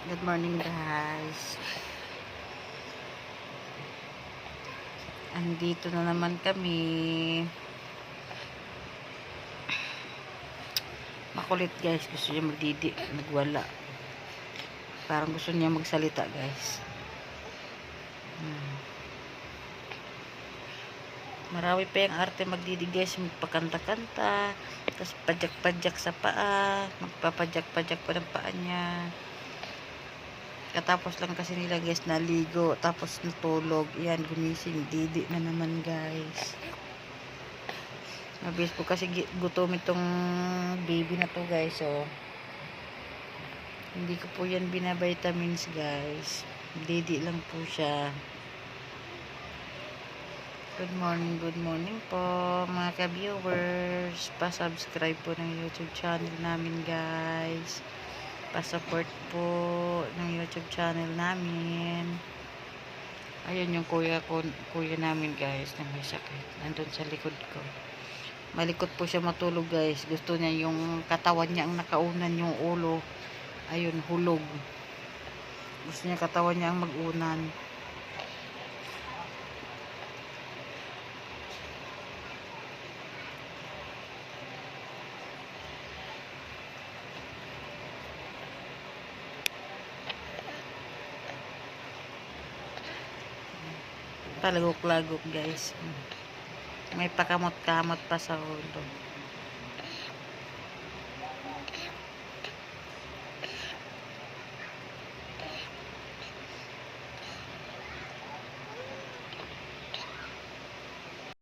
Good morning guys. Andito na naman kami. Makulit guys. Gusto niya magdidi. Nagwala. Parang gusto niya magsalita guys. Marami pa yung arte magdidi guys. Magpakanta-kanta. Tapos padyak-padyak sa paa. Magpapadyak-padyak pa ng paa niya. Katapos lang kasi nila guys naligo. Tapos natulog. Yan, gumising. Didi na naman guys. Mabilis po kasi gutom itong baby na to guys. So, hindi ko po yan binavitamins guys. Didi lang po siya. Good morning po mga ka-viewers. Pa-subscribe po ng YouTube channel namin guys. Pa-support po ng YouTube channel namin. Ayun yung kuya namin guys na may sakit. Nandun sa likod ko. Malikot po siya matulog guys. Gusto niya yung katawan niya ang nakaunan yung ulo. Ayun, hulog. Gusto niya katawan niya ang mag-unan. Palagok-lagok guys. May pakamot-kamot pa sa ulo.